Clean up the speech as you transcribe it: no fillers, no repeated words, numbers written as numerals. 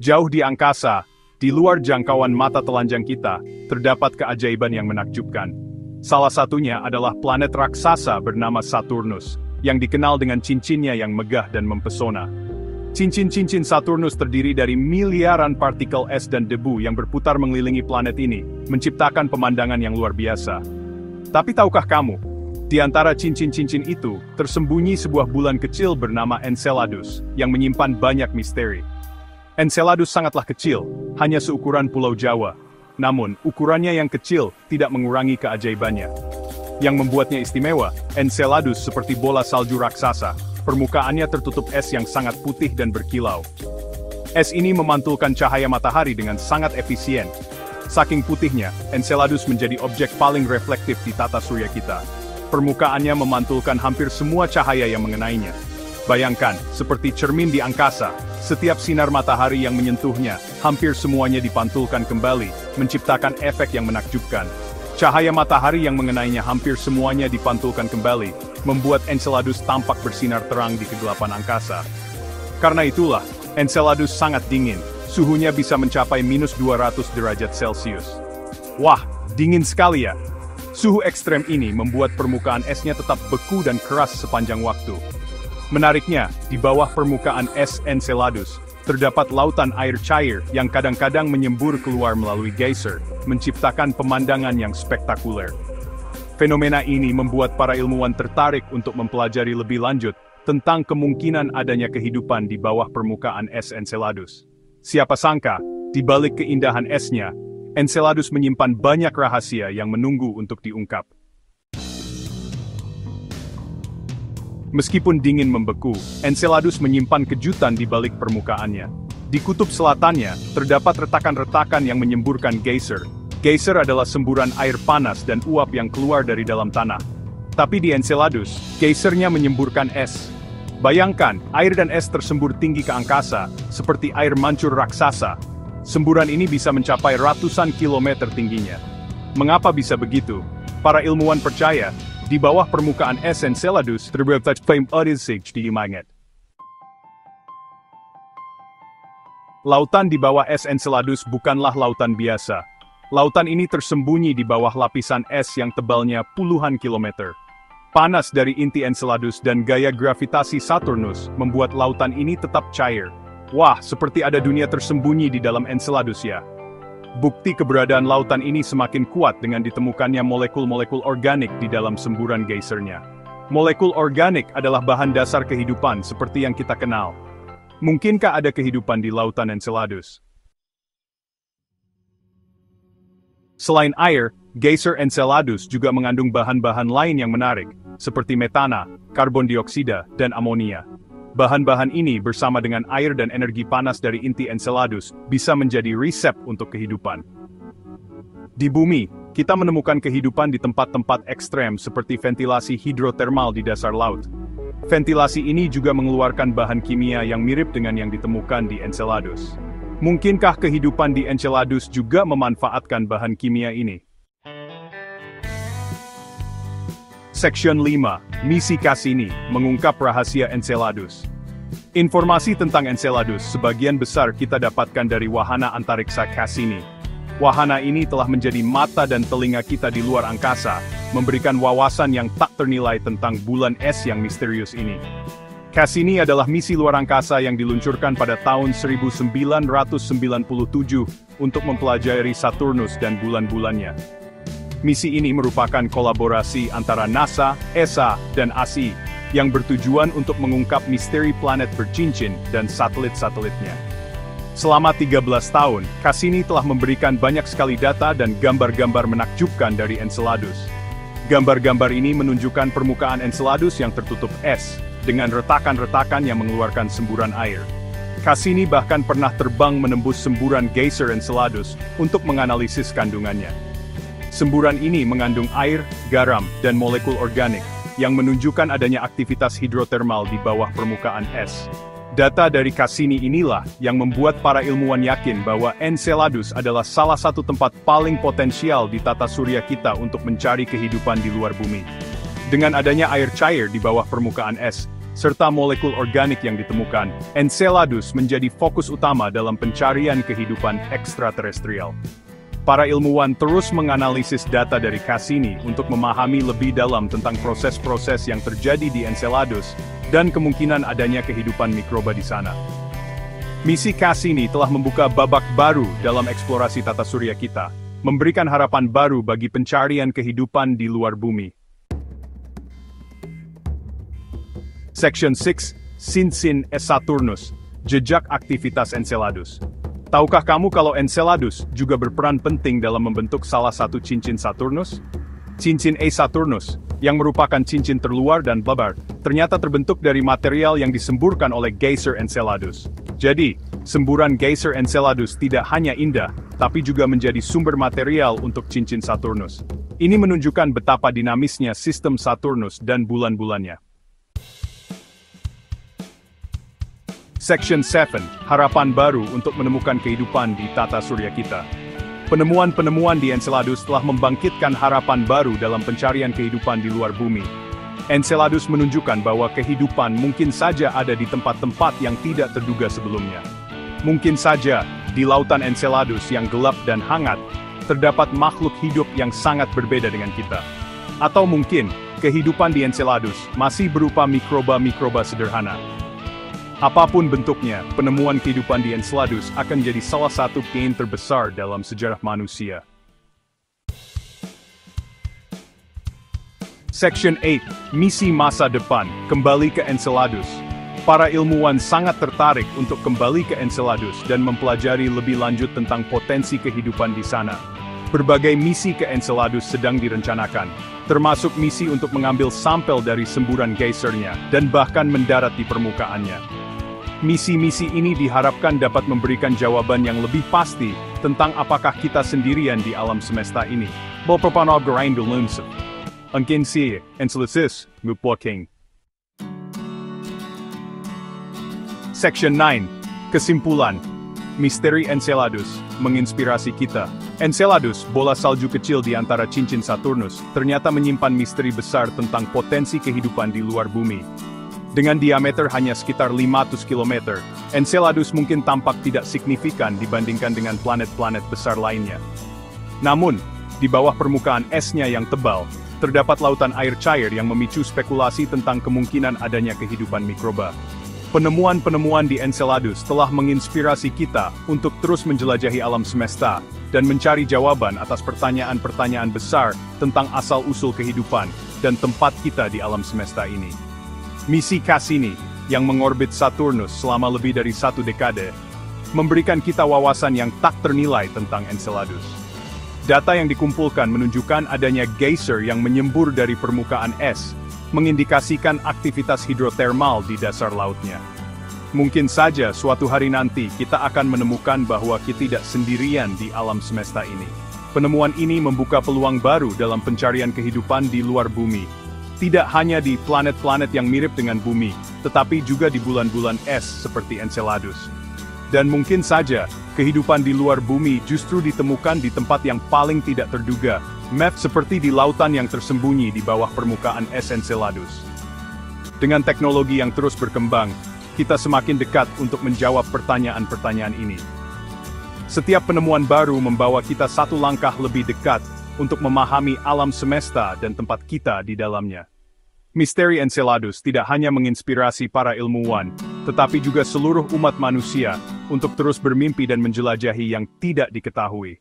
Jauh di angkasa, di luar jangkauan mata telanjang kita, terdapat keajaiban yang menakjubkan. Salah satunya adalah planet raksasa bernama Saturnus, yang dikenal dengan cincinnya yang megah dan mempesona. Cincin-cincin Saturnus terdiri dari miliaran partikel es dan debu yang berputar mengelilingi planet ini, menciptakan pemandangan yang luar biasa. Tapi tahukah kamu, di antara cincin-cincin itu, tersembunyi sebuah bulan kecil bernama Enceladus, yang menyimpan banyak misteri. Enceladus sangatlah kecil, hanya seukuran Pulau Jawa. Namun, ukurannya yang kecil tidak mengurangi keajaibannya. Yang membuatnya istimewa, Enceladus seperti bola salju raksasa. Permukaannya tertutup es yang sangat putih dan berkilau. Es ini memantulkan cahaya matahari dengan sangat efisien. Saking putihnya, Enceladus menjadi objek paling reflektif di tata surya kita. Permukaannya memantulkan hampir semua cahaya yang mengenainya. Bayangkan, seperti cermin di angkasa, setiap sinar matahari yang menyentuhnya, hampir semuanya dipantulkan kembali, menciptakan efek yang menakjubkan. Cahaya matahari yang mengenainya hampir semuanya dipantulkan kembali, membuat Enceladus tampak bersinar terang di kegelapan angkasa. Karena itulah, Enceladus sangat dingin, suhunya bisa mencapai minus 200 derajat Celcius. Wah, dingin sekali ya! Suhu ekstrem ini membuat permukaan esnya tetap beku dan keras sepanjang waktu. Menariknya, di bawah permukaan es Enceladus, terdapat lautan air cair yang kadang-kadang menyembur keluar melalui geyser, menciptakan pemandangan yang spektakuler. Fenomena ini membuat para ilmuwan tertarik untuk mempelajari lebih lanjut tentang kemungkinan adanya kehidupan di bawah permukaan es Enceladus. Siapa sangka, di balik keindahan esnya, Enceladus menyimpan banyak rahasia yang menunggu untuk diungkap. Meskipun dingin membeku, Enceladus menyimpan kejutan di balik permukaannya. Di kutub selatannya, terdapat retakan-retakan yang menyemburkan geyser. Geyser adalah semburan air panas dan uap yang keluar dari dalam tanah. Tapi di Enceladus, geysernya menyemburkan es. Bayangkan, air dan es tersembur tinggi ke angkasa, seperti air mancur raksasa. Semburan ini bisa mencapai ratusan kilometer tingginya. Mengapa bisa begitu? Para ilmuwan percaya, di bawah permukaan es Enceladus terdapat flame di magnet. Lautan di bawah es Enceladus bukanlah lautan biasa. Lautan ini tersembunyi di bawah lapisan es yang tebalnya puluhan kilometer. Panas dari inti Enceladus dan gaya gravitasi Saturnus membuat lautan ini tetap cair. Wah, seperti ada dunia tersembunyi di dalam Enceladus ya. Bukti keberadaan lautan ini semakin kuat dengan ditemukannya molekul-molekul organik di dalam semburan geysernya. Molekul organik adalah bahan dasar kehidupan seperti yang kita kenal. Mungkinkah ada kehidupan di lautan Enceladus? Selain air, geyser Enceladus juga mengandung bahan-bahan lain yang menarik, seperti metana, karbon dioksida, dan amonia. Bahan-bahan ini bersama dengan air dan energi panas dari inti Enceladus bisa menjadi resep untuk kehidupan. Di bumi, kita menemukan kehidupan di tempat-tempat ekstrem seperti ventilasi hidrotermal di dasar laut. Ventilasi ini juga mengeluarkan bahan kimia yang mirip dengan yang ditemukan di Enceladus. Mungkinkah kehidupan di Enceladus juga memanfaatkan bahan kimia ini? Section 5, Misi Cassini, mengungkap rahasia Enceladus. Informasi tentang Enceladus sebagian besar kita dapatkan dari wahana antariksa Cassini. Wahana ini telah menjadi mata dan telinga kita di luar angkasa, memberikan wawasan yang tak ternilai tentang bulan es yang misterius ini. Cassini adalah misi luar angkasa yang diluncurkan pada tahun 1997 untuk mempelajari Saturnus dan bulan-bulannya. Misi ini merupakan kolaborasi antara NASA, ESA, dan ASI, yang bertujuan untuk mengungkap misteri planet bercincin dan satelit-satelitnya. Selama 13 tahun, Cassini telah memberikan banyak sekali data dan gambar-gambar menakjubkan dari Enceladus. Gambar-gambar ini menunjukkan permukaan Enceladus yang tertutup es, dengan retakan-retakan yang mengeluarkan semburan air. Cassini bahkan pernah terbang menembus semburan geyser Enceladus untuk menganalisis kandungannya. Semburan ini mengandung air, garam, dan molekul organik, yang menunjukkan adanya aktivitas hidrotermal di bawah permukaan es. Data dari Cassini inilah yang membuat para ilmuwan yakin bahwa Enceladus adalah salah satu tempat paling potensial di tata surya kita untuk mencari kehidupan di luar bumi. Dengan adanya air cair di bawah permukaan es, serta molekul organik yang ditemukan, Enceladus menjadi fokus utama dalam pencarian kehidupan ekstraterestrial. Para ilmuwan terus menganalisis data dari Cassini untuk memahami lebih dalam tentang proses-proses yang terjadi di Enceladus dan kemungkinan adanya kehidupan mikroba di sana. Misi Cassini telah membuka babak baru dalam eksplorasi tata surya kita, memberikan harapan baru bagi pencarian kehidupan di luar bumi. Section 6, Cincin es Saturnus, jejak aktivitas Enceladus. Tahukah kamu kalau Enceladus juga berperan penting dalam membentuk salah satu cincin Saturnus? Cincin A Saturnus, yang merupakan cincin terluar dan blabar, ternyata terbentuk dari material yang disemburkan oleh geyser Enceladus. Jadi, semburan geyser Enceladus tidak hanya indah, tapi juga menjadi sumber material untuk cincin Saturnus. Ini menunjukkan betapa dinamisnya sistem Saturnus dan bulan-bulannya. Section 7, harapan baru untuk menemukan kehidupan di tata surya kita. Penemuan-penemuan di Enceladus telah membangkitkan harapan baru dalam pencarian kehidupan di luar bumi. Enceladus menunjukkan bahwa kehidupan mungkin saja ada di tempat-tempat yang tidak terduga sebelumnya. Mungkin saja, di lautan Enceladus yang gelap dan hangat, terdapat makhluk hidup yang sangat berbeda dengan kita. Atau mungkin, kehidupan di Enceladus masih berupa mikroba-mikroba sederhana. Apapun bentuknya, penemuan kehidupan di Enceladus akan jadi salah satu gain terbesar dalam sejarah manusia. Section 8, Misi Masa Depan, kembali ke Enceladus. Para ilmuwan sangat tertarik untuk kembali ke Enceladus dan mempelajari lebih lanjut tentang potensi kehidupan di sana. Berbagai misi ke Enceladus sedang direncanakan, termasuk misi untuk mengambil sampel dari semburan geysernya dan bahkan mendarat di permukaannya. Misi-misi ini diharapkan dapat memberikan jawaban yang lebih pasti tentang apakah kita sendirian di alam semesta ini. Beberapa gerain dulunse. Angkin si, Enceladus, Mupoking. Section 9, Kesimpulan. Misteri Enceladus menginspirasi kita. Enceladus, bola salju kecil di antara cincin Saturnus, ternyata menyimpan misteri besar tentang potensi kehidupan di luar bumi. Dengan diameter hanya sekitar 500 km, Enceladus mungkin tampak tidak signifikan dibandingkan dengan planet-planet besar lainnya. Namun, di bawah permukaan esnya yang tebal, terdapat lautan air cair yang memicu spekulasi tentang kemungkinan adanya kehidupan mikroba. Penemuan-penemuan di Enceladus telah menginspirasi kita untuk terus menjelajahi alam semesta dan mencari jawaban atas pertanyaan-pertanyaan besar tentang asal-usul kehidupan dan tempat kita di alam semesta ini. Misi Cassini, yang mengorbit Saturnus selama lebih dari 1 dekade, memberikan kita wawasan yang tak ternilai tentang Enceladus. Data yang dikumpulkan menunjukkan adanya geyser yang menyembur dari permukaan es, mengindikasikan aktivitas hidrotermal di dasar lautnya. Mungkin saja suatu hari nanti kita akan menemukan bahwa kita tidak sendirian di alam semesta ini. Penemuan ini membuka peluang baru dalam pencarian kehidupan di luar bumi. Tidak hanya di planet-planet yang mirip dengan bumi, tetapi juga di bulan-bulan es seperti Enceladus. Dan mungkin saja, kehidupan di luar bumi justru ditemukan di tempat yang paling tidak terduga, seperti di lautan yang tersembunyi di bawah permukaan es Enceladus. Dengan teknologi yang terus berkembang, kita semakin dekat untuk menjawab pertanyaan-pertanyaan ini. Setiap penemuan baru membawa kita satu langkah lebih dekat untuk memahami alam semesta dan tempat kita di dalamnya. Misteri Enceladus tidak hanya menginspirasi para ilmuwan, tetapi juga seluruh umat manusia untuk terus bermimpi dan menjelajahi yang tidak diketahui.